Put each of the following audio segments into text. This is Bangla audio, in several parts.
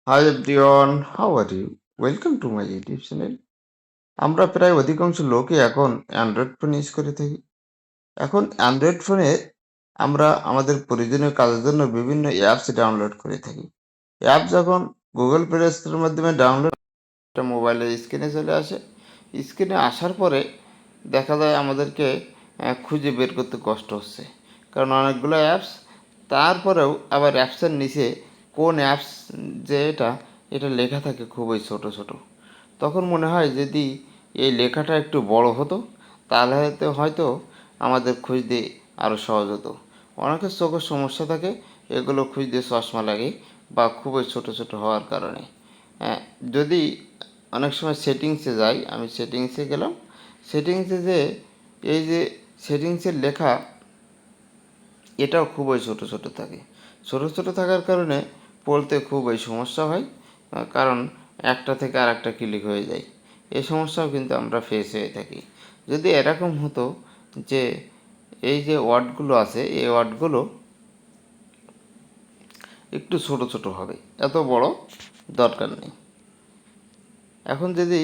Hi everyone, how are you? Welcome to my YouTube channel. আমরা প্রায় অধিকাংশ লোকই এখন অ্যান্ড্রয়েড ফোন ইউজ করে থাকি। এখন অ্যান্ড্রয়েড ফোনে আমরা আমাদের প্রয়োজনীয় কাজের জন্য বিভিন্ন অ্যাপস ডাউনলোড করে থাকি। অ্যাপ যখন গুগল প্লে স্টোরের মাধ্যমে ডাউনলোড মোবাইলের স্ক্রিনে চলে আসে। স্ক্রিনে আসার পরে দেখা যায় আমাদেরকে খুঁজে বের করতে কষ্ট হচ্ছে, কারণ অনেকগুলো অ্যাপস। তারপরেও আবার অ্যাপসের নিচে কোন অ্যাপস যে এটা লেখা থাকে খুবই ছোট ছোট। তখন মনে হয় যদি এই লেখাটা একটু বড় হতো তাহলে হয়তো আমাদের খুঁজতে আরও সহজ হতো। অনেকের চোখের সমস্যা থাকে, এগুলো খুঁজতে চশমা লাগে বা খুবই ছোট ছোট হওয়ার কারণে। হ্যাঁ, যদি অনেক সময় সেটিংসে যাই, আমি সেটিংসে গেলাম। সেটিংসে যে এই যে সেটিংসের লেখা এটাও খুবই ছোট ছোট থাকে। ছোট ছোট থাকার কারণে পড়তে খুবই সমস্যা হয়, কারণ একটা থেকে আর একটা ক্লিক হয়ে যায়। এই সমস্যাও কিন্তু আমরা ফেস হয়ে থাকি। যদি এরকম হতো যে এই যে ওয়ার্ডগুলো আছে এই ওয়ার্ডগুলো একটু ছোট ছোট হবে, এত বড় দরকার নেই। এখন যদি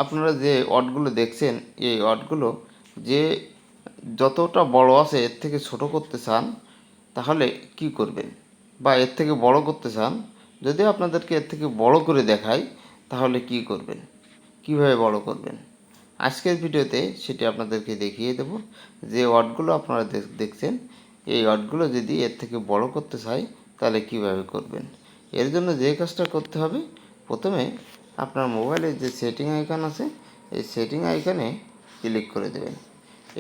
আপনারা যে ওয়ার্ডগুলো দেখছেন এই ওয়ার্ডগুলো যে যতটা বড় আছে এর থেকে ছোট করতে চান তাহলে কি করবেন, বা এর থেকে বড় করতে চান, যদি আপনাদেরকে এর থেকে বড় করে দেখাই তাহলে কি করবেন, কিভাবে বড় করবেন। আজকের ভিডিওতে সেটি আপনাদেরকে দেখিয়ে দেব। যে ওয়ার্ডগুলো আপনারা দেখছেন এই ওয়ার্ডগুলো যদি এর থেকে বড় করতে চাই তাহলে কিভাবে করবেন। এর জন্য যে কাজটা করতে হবে, প্রথমে আপনার মোবাইলে যে সেটিং আইকন আছে এই সেটিং আইকনে ক্লিক করে দেবেন।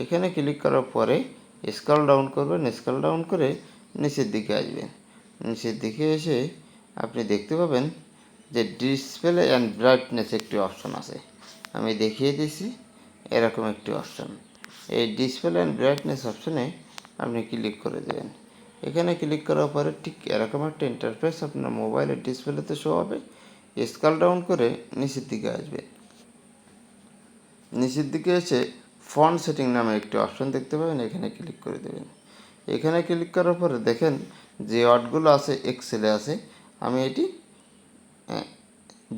এখানে ক্লিক করার পরে স্ক্রল ডাউন করবেন, স্ক্রল ডাউন করে নিচের দিকে আসবেন। নিচের দিকে এসে আপনি দেখতে পাবেন যে ডিসপ্লে অ্যান্ড ব্রাইটনেস একটি অপশন আছে, আমি দেখিয়ে দিয়েছি এরকম একটি অপশন। এই ডিসপ্লে অ্যান্ড ব্রাইটনেস অপশনে আপনি ক্লিক করে দেবেন। এখানে ক্লিক করার পরে ঠিক এরকম একটা ইন্টারফেস আপনার মোবাইলের ডিসপ্লেতে শো হবে। স্ক্রল ডাউন করে নিচের দিকে আসবে। নিচের দিকে এসে ফন্ট সেটিং নামে একটি অপশন দেখতে পাবেন, এখানে ক্লিক করে দেবেন। এখানে ক্লিক করার পরে দেখেন যে ওয়ার্ডগুলো আছে এক্সেলে আছে, আমি এটি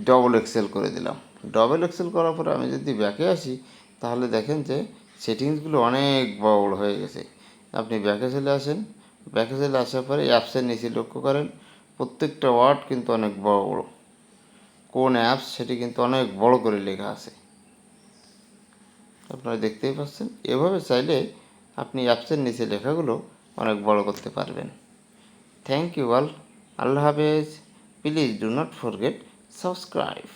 ডবল এক্সেল করে দিলাম। ডবল এক্সেল করার পরে আমি যদি ব্যাকে আসি তাহলে দেখেন যে সেটিংসগুলো অনেক বড় হয়ে গেছে। আপনি ব্যাকে চলে আসেন, ব্যাকে চলে আসার পরে অ্যাপসের নিচে লক্ষ্য করেন প্রত্যেকটা ওয়ার্ড কিন্তু অনেক বড় বড়। কোন অ্যাপস সেটি কিন্তু অনেক বড় করে লেখা আছে, আপনারা দেখতেই পাচ্ছেন। এভাবে চাইলে আপনি অ্যাপসের নিচে লেখাগুলো অনেক বড় করতে পারবেন। Thank you all. আল্লাহ হাফেজ। Please do not forget subscribe.